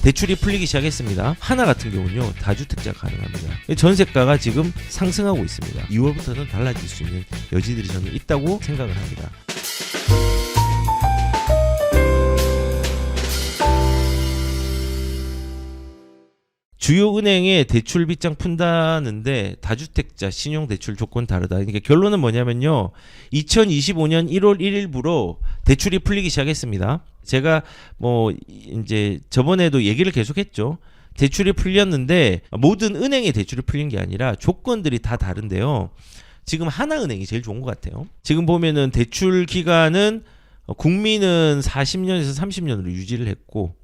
대출이 풀리기 시작했습니다. 하나 같은 경우는요 다주택자가 가능합니다. 전세가가 지금 상승하고 있습니다. 2월부터는 달라질 수 있는 여지들이 저는 있다고 생각을 합니다. 주요 은행의 대출 빗장 푼다는데 다주택자 신용대출 조건 다르다. 그러니까 결론은 뭐냐면요. 2025년 1월 1일부로 대출이 풀리기 시작했습니다. 제가 뭐 이제 저번에도 얘기를 계속했죠. 대출이 풀렸는데 모든 은행의 대출이 풀린 게 아니라 조건들이 다 다른데요. 지금 하나은행이 제일 좋은 것 같아요. 지금 보면은 대출 기간은 국민은 40년에서 30년으로 유지를 했고,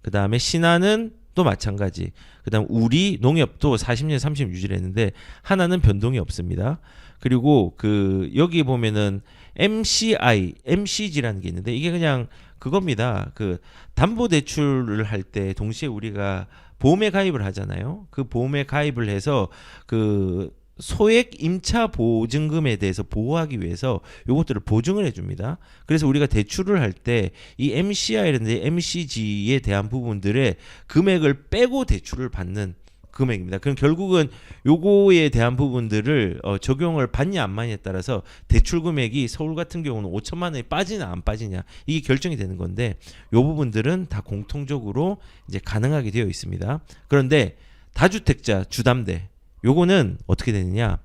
그 다음에 신한은 또 마찬가지. 그다음 우리 농협도 40년 30년 유지를 했는데 하나는 변동이 없습니다. 그리고 그 여기 보면은 MCG라는 게 있는데 이게 그냥 그겁니다. 그 담보 대출을 할 때 동시에 우리가 보험에 가입을 하잖아요. 그 보험에 가입을 해서 그 소액 임차 보증금에 대해서 보호하기 위해서 요것들을 보증을 해줍니다. 그래서 우리가 대출을 할 때 이 MCI라든지 MCG에 대한 부분들의 금액을 빼고 대출을 받는 금액입니다. 그럼 결국은 요거에 대한 부분들을 적용을 받냐 안 받냐에 따라서 대출 금액이 서울 같은 경우는 5천만 원이 빠지냐 안 빠지냐 이게 결정이 되는 건데 요 부분들은 다 공통적으로 이제 가능하게 되어 있습니다. 그런데 다주택자 주담대 요거는 어떻게 되느냐?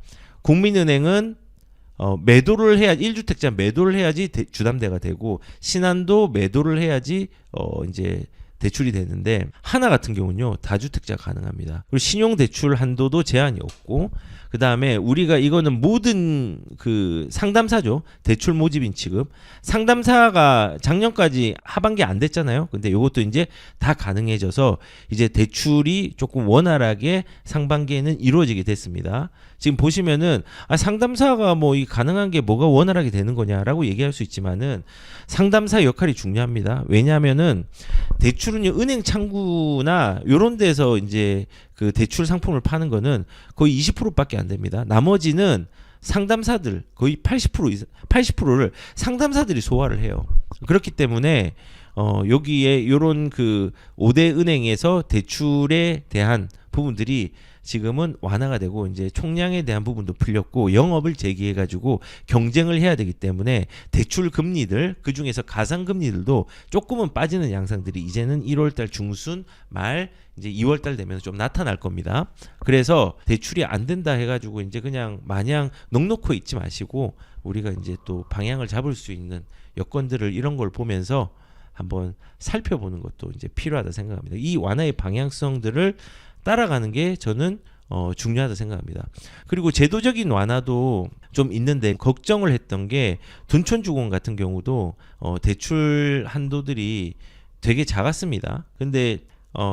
국민은행은 매도를 해야 1주택자 매도를 해야지 주담대가 되고 신한도 매도를 해야지 이제 대출이 되는데 하나 같은 경우는요 다주택자 가능합니다. 그리고 신용대출 한도도 제한이 없고 그 다음에 우리가 이거는 모든 그 상담사죠. 대출 모집인 취급 상담사가 작년까지 하반기 안 됐잖아요. 근데 이것도 이제 다 가능해져서 이제 대출이 조금 원활하게 상반기에는 이루어지게 됐습니다. 지금 보시면은 상담사가 뭐 이 가능한 게 뭐가 원활하게 되는 거냐라고 얘기할 수 있지만은 상담사 역할이 중요합니다. 왜냐하면은 대출은요 은행 창구나 요런 데서 이제 그 대출 상품을 파는 거는 거의 20%밖에 안 됩니다. 나머지는 상담사들 거의 80%를 상담사들이 소화를 해요. 그렇기 때문에 여기에 요런 그 5대 은행에서 대출에 대한 부분들이 지금은 완화가 되고 이제 총량에 대한 부분도 풀렸고 영업을 재개해 가지고 경쟁을 해야 되기 때문에 대출 금리들 그중에서 가상 금리들도 조금은 빠지는 양상들이 이제는 1월 달 중순 말 이제 2월 달 되면서 좀 나타날 겁니다. 그래서 대출이 안 된다 해 가지고 이제 그냥 마냥 넋놓고 있지 마시고 우리가 이제 또 방향을 잡을 수 있는 여건들을 이런 걸 보면서 한번 살펴보는 것도 이제 필요하다 생각합니다. 이 완화의 방향성들을 따라가는 게 저는 중요하다 생각합니다. 그리고 제도적인 완화도 좀 있는데 걱정을 했던 게 둔촌주공 같은 경우도 대출 한도들이 되게 작았습니다. 근데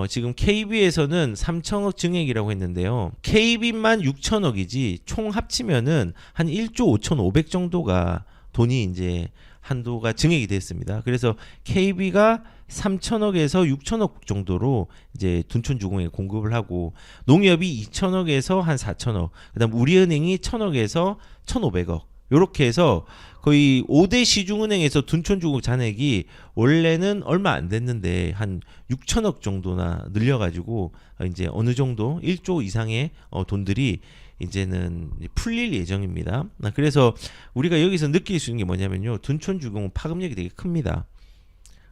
지금 KB에서는 3천억 증액이라고 했는데요. KB만 6천억이지 총 합치면은 한 1조 5,500 정도가 돈이 이제 한도가 증액이 됐습니다. 그래서 KB가 3천억에서 6천억 정도로 이제 둔촌주공에 공급을 하고 농협이 2천억에서 한 4천억, 그다음 우리은행이 1천억에서 1,500억 이렇게 해서 거의 5대 시중은행에서 둔촌주공 잔액이 원래는 얼마 안 됐는데 한 6천억 정도나 늘려가지고 이제 어느 정도 1조 이상의 돈들이 이제는 풀릴 예정입니다. 그래서 우리가 여기서 느낄 수 있는 게 뭐냐면요. 둔촌주공은 파급력이 되게 큽니다.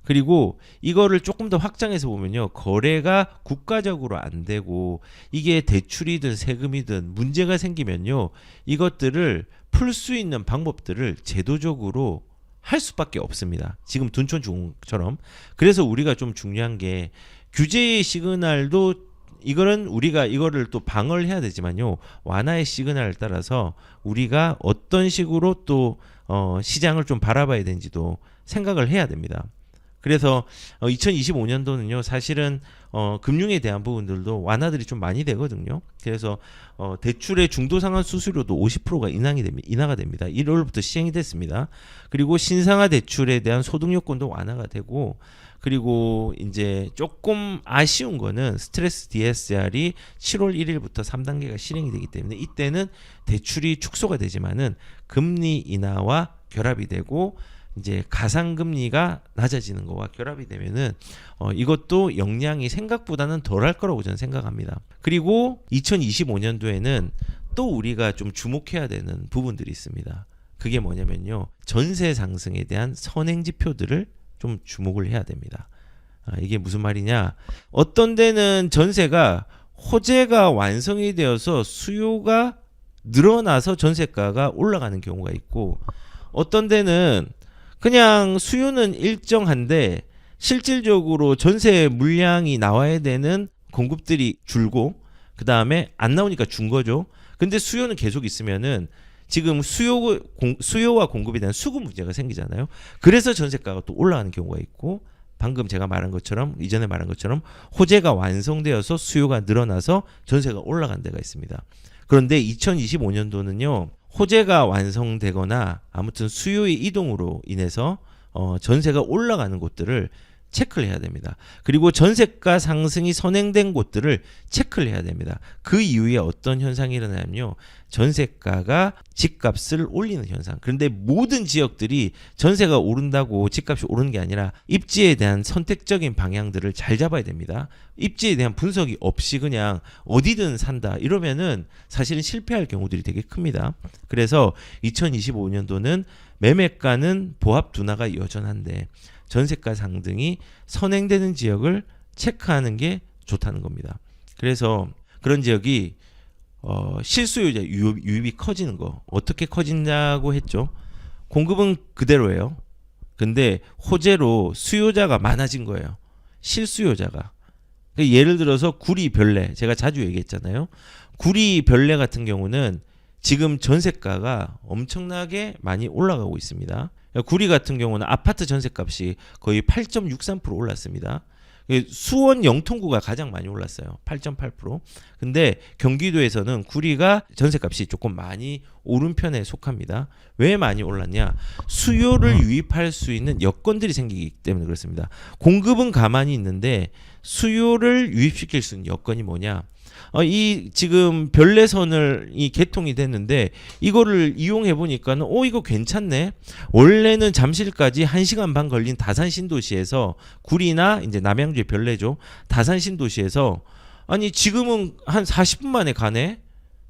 그리고 이거를 조금 더 확장해서 보면요. 거래가 국가적으로 안 되고 이게 대출이든 세금이든 문제가 생기면요. 이것들을 풀 수 있는 방법들을 제도적으로 할 수밖에 없습니다. 지금 둔촌주공처럼. 그래서 우리가 좀 중요한 게 규제의 시그널도 이거는 우리가 이거를 또 방어를 해야 되지만요. 완화의 시그널에 따라서 우리가 어떤 식으로 또 시장을 좀 바라봐야 되는지도 생각을 해야 됩니다. 그래서 2025년도는요. 사실은 금융에 대한 부분들도 완화들이 좀 많이 되거든요. 그래서 대출의 중도상환 수수료도 50%가 인하가 됩니다. 1월부터 시행이 됐습니다. 그리고 신상화 대출에 대한 소득 요건도 완화가 되고 그리고 이제 조금 아쉬운 거는 스트레스 DSR이 7월 1일부터 3단계가 실행이 되기 때문에 이때는 대출이 축소가 되지만은 금리 인하와 결합이 되고 이제 가상금리가 낮아지는 거와 결합이 되면은 이것도 영향이 생각보다는 덜할 거라고 저는 생각합니다. 그리고 2025년도에는 또 우리가 좀 주목해야 되는 부분들이 있습니다. 그게 뭐냐면요. 전세 상승에 대한 선행 지표들을 좀 주목을 해야 됩니다. 이게 무슨 말이냐? 어떤 데는 전세가 호재가 완성이 되어서 수요가 늘어나서 전세가가 올라가는 경우가 있고, 어떤 데는 그냥 수요는 일정한데 실질적으로 전세 물량이 나와야 되는 공급들이 줄고 그 다음에 안 나오니까 준 거죠. 근데 수요는 계속 있으면은 지금 수요와 공급에 대한 수급 문제가 생기잖아요. 그래서 전세가가 또 올라가는 경우가 있고, 방금 제가 말한 것처럼, 이전에 말한 것처럼 호재가 완성되어서 수요가 늘어나서 전세가 올라간 데가 있습니다. 그런데 2025년도는요. 호재가 완성되거나 아무튼 수요의 이동으로 인해서 전세가 올라가는 곳들을 체크를 해야 됩니다. 그리고 전세가 상승이 선행된 곳들을 체크를 해야 됩니다. 그 이후에 어떤 현상이 일어나냐면요. 전세가가 집값을 올리는 현상. 그런데 모든 지역들이 전세가 오른다고 집값이 오르는 게 아니라 입지에 대한 선택적인 방향들을 잘 잡아야 됩니다. 입지에 대한 분석이 없이 그냥 어디든 산다 이러면은 사실은 실패할 경우들이 되게 큽니다. 그래서 2025년도는 매매가는 보합 둔화가 여전한데 전세가 상승이 선행되는 지역을 체크하는 게 좋다는 겁니다. 그래서 그런 지역이 실수요자 유입이 커지는 거. 어떻게 커진다고 했죠? 공급은 그대로예요. 근데 호재로 수요자가 많아진 거예요. 실수요자가. 예를 들어서 구리 별내, 제가 자주 얘기했잖아요. 구리 별내 같은 경우는 지금 전세가가 엄청나게 많이 올라가고 있습니다. 구리 같은 경우는 아파트 전세값이 거의 8.63% 올랐습니다. 수원 영통구가 가장 많이 올랐어요. 8.8%. 근데 경기도에서는 구리가 전세값이 조금 많이 오른 편에 속합니다. 왜 많이 올랐냐? 수요를 유입할 수 있는 여건들이 생기기 때문에 그렇습니다. 공급은 가만히 있는데 수요를 유입시킬 수 있는 여건이 뭐냐? 이 지금 별내선을 이 개통이 됐는데 이거를 이용해 보니까는 이거 괜찮네. 원래는 잠실까지 1시간 반 걸린 다산 신도시에서 구리나 이제 남양주의 별내죠. 다산 신도시에서 아니 지금은 한 40분 만에 가네.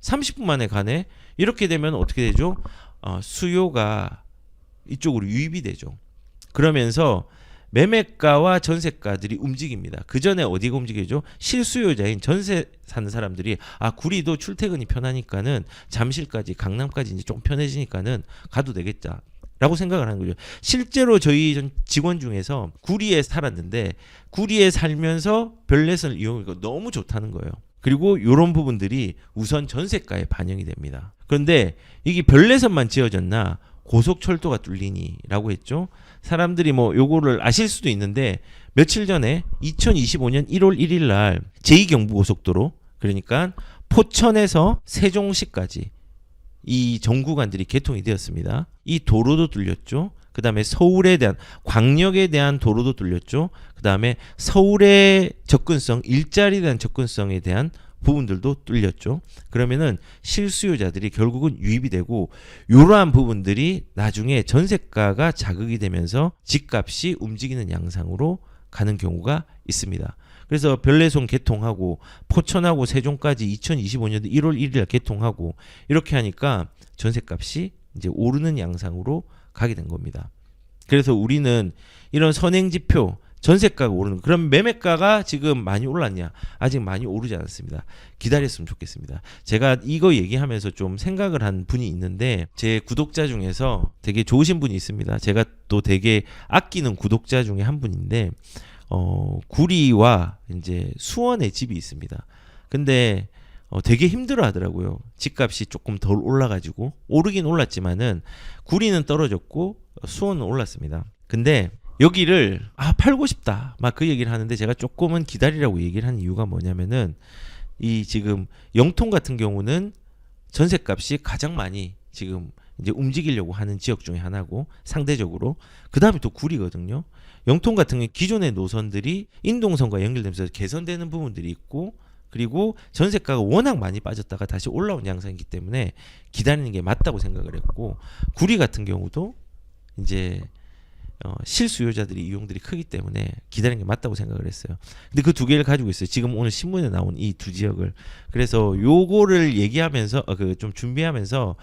30분 만에 가네. 이렇게 되면 어떻게 되죠? 수요가 이쪽으로 유입이 되죠. 그러면서 매매가와 전세가들이 움직입니다. 그 전에 어디가 움직이죠? 실수요자인 전세 사는 사람들이 구리도 출퇴근이 편하니까는 잠실까지 강남까지 이제 좀 편해지니까는 가도 되겠다. 라고 생각을 하는 거죠. 실제로 저희 직원 중에서 구리에 살았는데 구리에 살면서 별내선을 이용하니까 너무 좋다는 거예요. 그리고 이런 부분들이 우선 전세가에 반영이 됩니다. 그런데 이게 별내선만 지어졌나 고속철도가 뚫리니라고 했죠. 사람들이 뭐 요거를 아실 수도 있는데 며칠 전에 2025년 1월 1일 날 제2경부고속도로, 그러니까 포천에서 세종시까지 이 정구간들이 개통이 되었습니다. 이 도로도 뚫렸죠. 그 다음에 서울에 대한 광역에 대한 도로도 뚫렸죠. 그 다음에 서울의 접근성, 일자리에 대한 접근성에 대한 부분들도 뚫렸죠. 그러면은 실수요자들이 결국은 유입이 되고 이러한 부분들이 나중에 전세가가 자극이 되면서 집값이 움직이는 양상으로 가는 경우가 있습니다. 그래서 별내선 개통하고 포천하고 세종까지 2025년도 1월 1일 개통하고 이렇게 하니까 전세값이 이제 오르는 양상으로 가게 된 겁니다. 그래서 우리는 이런 선행지표 전세가가 오르는, 그럼 매매가가 지금 많이 올랐냐? 아직 많이 오르지 않았습니다. 기다렸으면 좋겠습니다. 제가 이거 얘기하면서 좀 생각을 한 분이 있는데 제 구독자 중에서 되게 좋으신 분이 있습니다. 제가 또 되게 아끼는 구독자 중에 한 분인데 구리와 이제 수원에 집이 있습니다. 근데 되게 힘들어 하더라고요. 집값이 조금 덜 올라가지고, 오르긴 올랐지만은 구리는 떨어졌고 수원은 올랐습니다. 근데 여기를 팔고 싶다 막 그 얘기를 하는데 제가 조금은 기다리라고 얘기를 한 이유가 뭐냐면은 이 지금 영통 같은 경우는 전세값이 가장 많이 지금 이제 움직이려고 하는 지역 중에 하나고, 상대적으로 그 다음에 또 구리거든요. 영통 같은 경우 기존의 노선들이 인동선과 연결되면서 개선되는 부분들이 있고, 그리고 전세가가 워낙 많이 빠졌다가 다시 올라온 양상이기 때문에 기다리는 게 맞다고 생각을 했고, 구리 같은 경우도 이제 실수요자들이 이용들이 크기 때문에 기다리는 게 맞다고 생각을 했어요. 근데 그 두 개를 가지고 있어요. 지금 오늘 신문에 나온 이 두 지역을. 그래서 요거를 얘기하면서 그 좀 준비하면서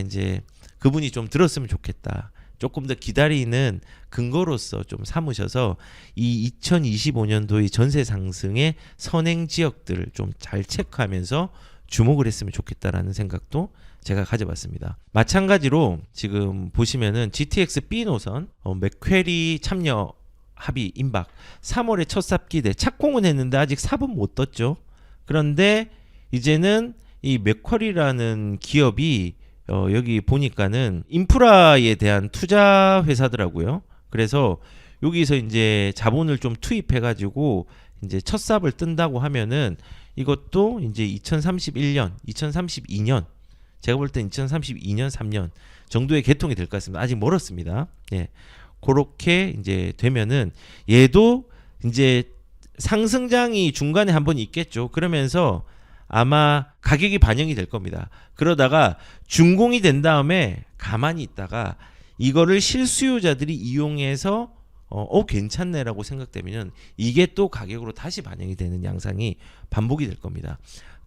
이제 그분이 좀 들었으면 좋겠다. 조금 더 기다리는 근거로서 좀 삼으셔서 이 2025년도의 전세 상승의 선행 지역들을 좀 잘 체크하면서 주목을 했으면 좋겠다라는 생각도 제가 가져봤습니다. 마찬가지로 지금 보시면은 GTX B 노선 맥퀘리 참여 합의 임박 3월에 첫 삽기대 착공은 했는데 아직 삽은 못 떴죠. 그런데 이제는 이 맥쿼리라는 기업이 여기 보니까는 인프라에 대한 투자 회사더라고요. 그래서 여기서 이제 자본을 좀 투입해 가지고 이제 첫 삽을 뜬다고 하면은 이것도 이제 2031년, 2032년 제가 볼 땐 2032년, 3년 정도의 개통이 될 것 같습니다. 아직 멀었습니다. 예. 그렇게 이제 되면은 얘도 이제 상승장이 중간에 한번 있겠죠. 그러면서 아마 가격이 반영이 될 겁니다. 그러다가 준공이 된 다음에 가만히 있다가 이거를 실수요자들이 이용해서 괜찮네라고 생각되면 이게 또 가격으로 다시 반영이 되는 양상이 반복이 될 겁니다.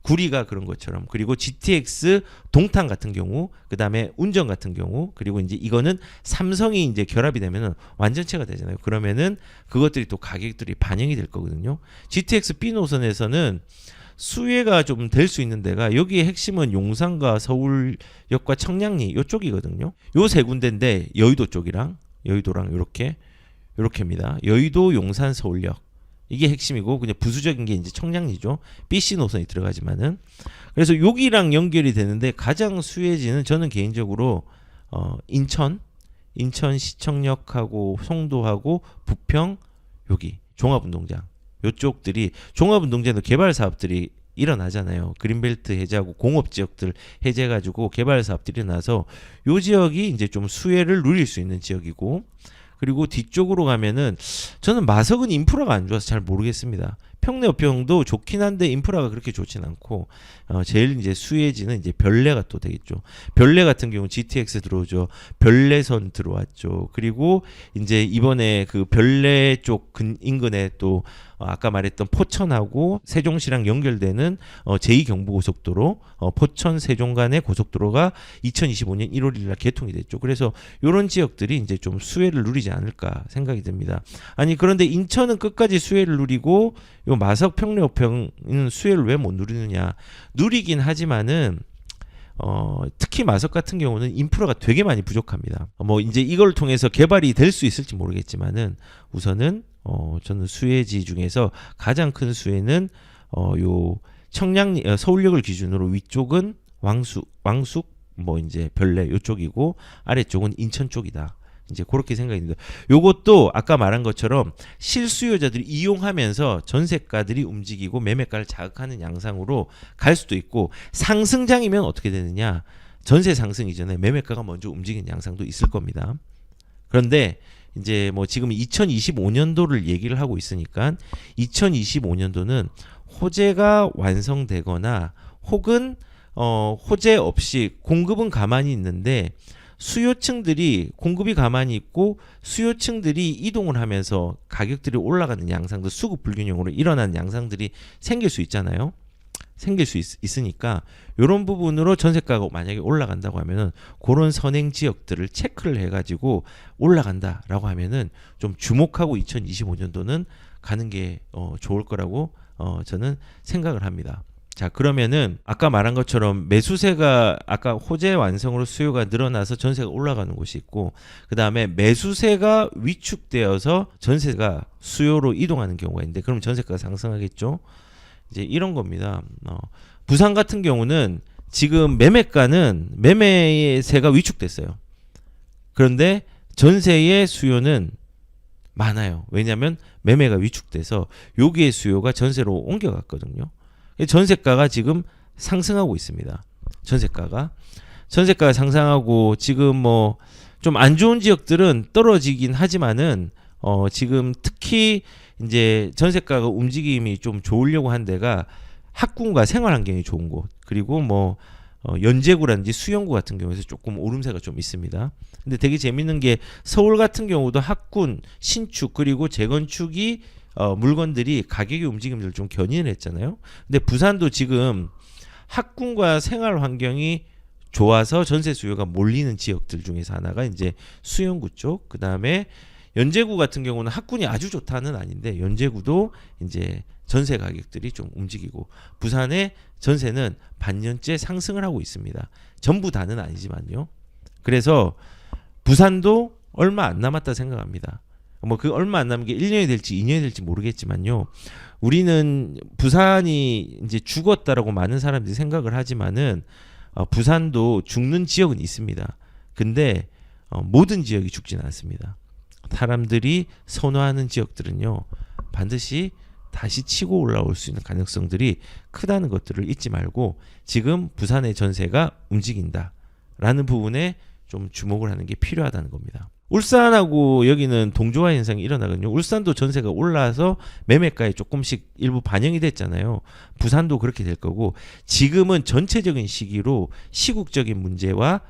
구리가 그런 것처럼, 그리고 GTX 동탄 같은 경우, 그 다음에 운전 같은 경우, 그리고 이제 이거는 삼성이 이제 결합이 되면은 완전체가 되잖아요. 그러면은 그것들이 또 가격들이 반영이 될 거거든요. GTX B 노선에서는 수혜가 좀 될 수 있는 데가 여기에 핵심은 용산과 서울역과 청량리 이쪽이거든요. 요 세 군데인데 여의도랑 요렇게입니다. 여의도, 용산, 서울역. 이게 핵심이고 그냥 부수적인 게 이제 청량리죠. BC 노선이 들어가지만은 그래서 여기랑 연결이 되는데 가장 수혜지는 저는 개인적으로 인천 시청역하고 송도하고 부평 여기 종합운동장 요쪽들이 종합운동장도 개발 사업들이 일어나잖아요. 그린벨트 해제하고 공업 지역들 해제해가지고 개발 사업들이 일어나서 요 지역이 이제 좀 수혜를 누릴 수 있는 지역이고, 그리고 뒤쪽으로 가면은 저는 마석은 인프라가 안 좋아서 잘 모르겠습니다. 평내어평도 좋긴 한데 인프라가 그렇게 좋진 않고 제일 이제 수혜지는 이제 별내가 또 되겠죠. 별내 같은 경우 GTX 들어오죠. 별내선 들어왔죠. 그리고 이제 이번에 그 별내 쪽 인근에 또 아까 말했던 포천하고 세종시랑 연결되는 제2경부고속도로 포천 세종 간의 고속도로가 2025년 1월 1일 날 개통이 됐죠. 그래서 이런 지역들이 이제 좀 수혜를 누리지 않을까 생각이 듭니다. 아니 그런데 인천은 끝까지 수혜를 누리고 요 마석 평내어평은 수혜를 왜 못 누리느냐? 누리긴 하지만은 특히 마석 같은 경우는 인프라가 되게 많이 부족합니다. 뭐 이제 이걸 통해서 개발이 될 수 있을지 모르겠지만은 우선은 저는 수혜지 중에서 가장 큰 수혜는 요 청량리 서울역을 기준으로 위쪽은 왕숙 뭐 이제 별내 요쪽이고 아래쪽은 인천 쪽이다. 이제 그렇게 생각이 듭니다. 요것도 아까 말한 것처럼 실수요자들이 이용하면서 전세가들이 움직이고 매매가를 자극하는 양상으로 갈 수도 있고, 상승장이면 어떻게 되느냐? 전세 상승 이전에 매매가가 먼저 움직이는 양상도 있을 겁니다. 그런데 이제 뭐 지금 2025년도를 얘기를 하고 있으니까 2025년도는 호재가 완성되거나 혹은 호재 없이 공급은 가만히 있는데 수요층들이 공급이 가만히 있고 수요층들이 이동을 하면서 가격들이 올라가는 양상도 수급 불균형으로 일어나는 양상들이 생길 수 있잖아요. 생길 수 있으니까 이런 부분으로 전세가가 만약에 올라간다고 하면은 그런 선행 지역들을 체크를 해가지고 올라간다라고 하면은 좀 주목하고 2025년도는 가는 게 좋을 거라고 저는 생각을 합니다. 자, 그러면은 아까 말한 것처럼 매수세가 아까 호재 완성으로 수요가 늘어나서 전세가 올라가는 곳이 있고, 그 다음에 매수세가 위축되어서 전세가 수요로 이동하는 경우가 있는데 그럼 전세가가 상승하겠죠. 이제 이런 겁니다. 부산 같은 경우는 지금 매매세가 위축됐어요. 그런데 전세의 수요는 많아요. 왜냐하면 매매가 위축돼서 여기의 수요가 전세로 옮겨갔거든요. 전세가가 지금 상승하고 있습니다. 전세가가 상승하고 지금 뭐 좀 안 좋은 지역들은 떨어지긴 하지만은 지금 특히 이제 전세가가 움직임이 좀 좋으려고 한 데가 학군과 생활환경이 좋은 곳, 그리고 뭐 연제구라든지 수영구 같은 경우에서 조금 오름세가 좀 있습니다. 근데 되게 재밌는 게 서울 같은 경우도 학군, 신축 그리고 재건축이 물건들이 가격의 움직임들을 좀 견인을 했잖아요. 근데 부산도 지금 학군과 생활 환경이 좋아서 전세 수요가 몰리는 지역들 중에서 하나가 이제 수영구 쪽, 그 다음에 연제구 같은 경우는 학군이 아주 좋다는 아닌데 연제구도 이제 전세 가격들이 좀 움직이고 부산의 전세는 반년째 상승을 하고 있습니다. 전부 다는 아니지만요. 그래서 부산도 얼마 안 남았다 생각합니다. 뭐 그 얼마 안 남은 게 1년이 될지 2년이 될지 모르겠지만요. 우리는 부산이 이제 죽었다라고 많은 사람들이 생각을 하지만은 부산도 죽는 지역은 있습니다. 근데 모든 지역이 죽지는 않습니다. 사람들이 선호하는 지역들은요. 반드시 다시 치고 올라올 수 있는 가능성들이 크다는 것들을 잊지 말고 지금 부산의 전세가 움직인다라는 부분에 좀 주목을 하는 게 필요하다는 겁니다. 울산하고 여기는 동조화 현상이 일어나거든요. 울산도 전세가 올라서 매매가에 조금씩 일부 반영이 됐잖아요. 부산도 그렇게 될 거고 지금은 전체적인 시기로 시국적인 문제와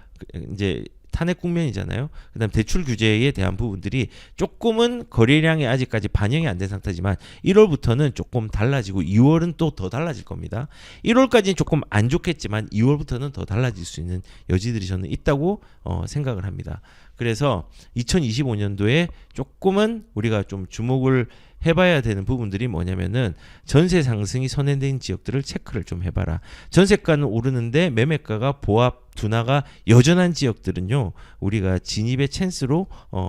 이제 탄핵 국면이잖아요. 그다음 대출 규제에 대한 부분들이 조금은 거래량이 아직까지 반영이 안 된 상태지만 1월부터는 조금 달라지고 2월은 또 더 달라질 겁니다. 1월까지는 조금 안 좋겠지만 2월부터는 더 달라질 수 있는 여지들이 저는 있다고 생각을 합니다. 그래서 2025년도에 조금은 우리가 좀 주목을 해봐야 되는 부분들이 뭐냐면은 전세 상승이 선행된 지역들을 체크를 좀 해봐라. 전세가는 오르는데 매매가가 보합 둔화가 여전한 지역들은요 우리가 진입의 찬스로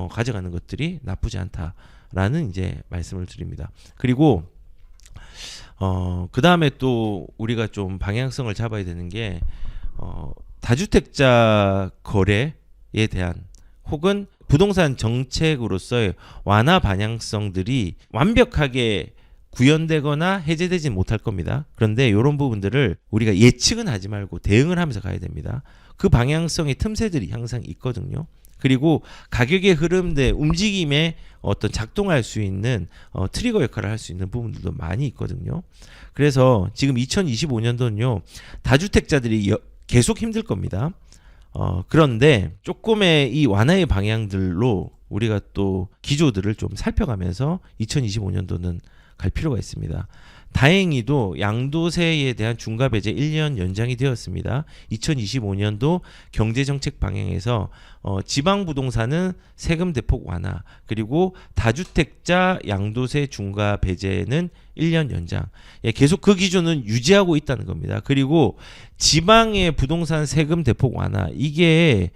가져가는 것들이 나쁘지 않다라는 이제 말씀을 드립니다. 그리고 그 다음에 또 우리가 좀 방향성을 잡아야 되는 게 다주택자 거래에 대한 혹은 부동산 정책으로서의 완화 방향성들이 완벽하게 구현되거나 해제되지는 못할 겁니다. 그런데 이런 부분들을 우리가 예측은 하지 말고 대응을 하면서 가야 됩니다. 그 방향성의 틈새들이 항상 있거든요. 그리고 가격의 흐름대 움직임에 어떤 작동할 수 있는 트리거 역할을 할 수 있는 부분들도 많이 있거든요. 그래서 지금 2025년도는요. 다주택자들이 계속 힘들 겁니다. 그런데 조금의 이 완화의 방향들로 우리가 또 기조들을 좀 살펴가면서 2025년도는 갈 필요가 있습니다. 다행히도 양도세에 대한 중과 배제 1년 연장이 되었습니다. 2025년도 경제정책 방향에서 지방 부동산은 세금 대폭 완화 그리고 다주택자 양도세 중과 배제는 1년 연장. 계속 그 기준은 유지하고 있다는 겁니다. 그리고 지방의 부동산 세금 대폭 완화 이게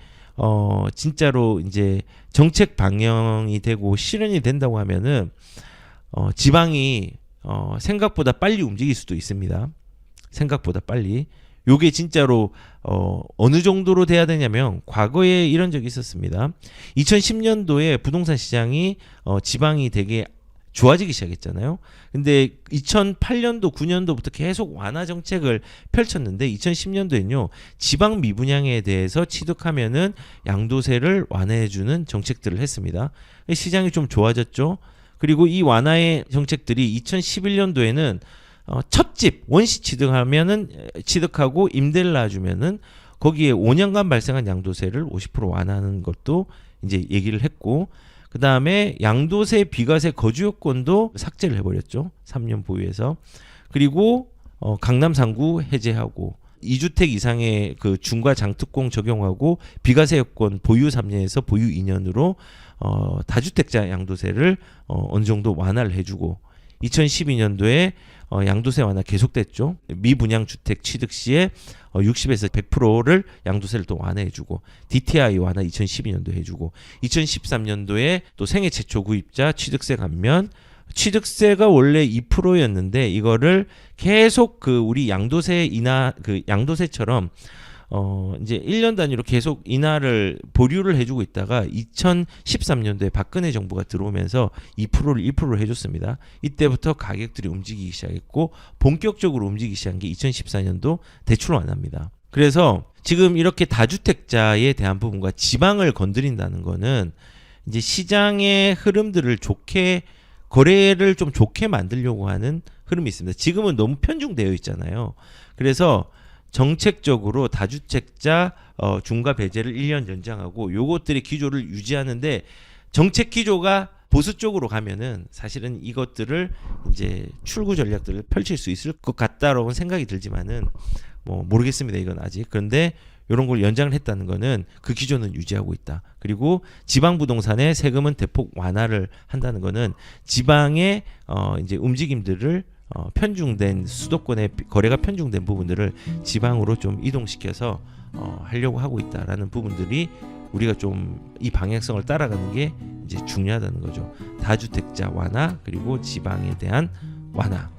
진짜로 이제 정책 방향이 되고 실현이 된다고 하면은 지방이 생각보다 빨리 움직일 수도 있습니다. 생각보다 빨리. 요게 진짜로 어느 정도로 돼야 되냐면 과거에 이런 적이 있었습니다. 2010년도에 부동산 시장이 지방이 되게 좋아지기 시작했잖아요. 근데 2008년도 9년도부터 계속 완화 정책을 펼쳤는데 2010년도에는요. 지방 미분양에 대해서 취득하면은 양도세를 완화해주는 정책들을 했습니다. 시장이 좀 좋아졌죠. 그리고 이 완화의 정책들이 2011년도에는 첫 집 원시 취득하고 임대를 놔주면은 거기에 5년간 발생한 양도세를 50% 완화하는 것도 이제 얘기를 했고 그 다음에 양도세, 비과세, 거주요건도 삭제를 해버렸죠. 3년 보유해서. 그리고 강남 3구 해제하고 2주택 이상의 그 중과 장특공 적용하고 비과세 요건 보유 3년에서 보유 2년으로 다주택자 양도세를 어느 정도 완화를 해주고 2012년도에 양도세 완화 계속됐죠. 미분양 주택 취득 시에 60에서 100%를 양도세를 또 완화해주고 DTI 완화 2012년도 해주고 2013년도에 또 생애 최초 구입자 취득세 감면 취득세가 원래 2%였는데 이거를 계속 그 우리 양도세 인하 그 양도세처럼 이제 1년 단위로 계속 인하를 보류를 해주고 있다가 2013년도에 박근혜 정부가 들어오면서 2%를 1%를 해줬습니다. 이때부터 가격들이 움직이기 시작했고 본격적으로 움직이기 시작한 게 2014년도 대출 완화입니다. 그래서 지금 이렇게 다주택자에 대한 부분과 지방을 건드린다는 거는 이제 시장의 흐름들을 좋게 거래를 좀 좋게 만들려고 하는 흐름이 있습니다. 지금은 너무 편중되어 있잖아요. 그래서 정책적으로 다주택자 중과 배제를 1년 연장하고 요것들의 기조를 유지하는데 정책 기조가 보수 쪽으로 가면은 사실은 이것들을 이제 출구 전략들을 펼칠 수 있을 것 같다라고 생각이 들지만은 뭐 모르겠습니다. 이건 아직. 그런데 이런 걸 연장을 했다는 거는 그 기조는 유지하고 있다. 그리고 지방 부동산의 세금은 대폭 완화를 한다는 거는 지방의 이제 움직임들을 편중된 수도권의 거래가 편중된 부분들을 지방으로 좀 이동시켜서 하려고 하고 있다라는 부분들이 우리가 좀 이 방향성을 따라가는 게 이제 중요하다는 거죠. 다주택자 완화 그리고 지방에 대한 완화.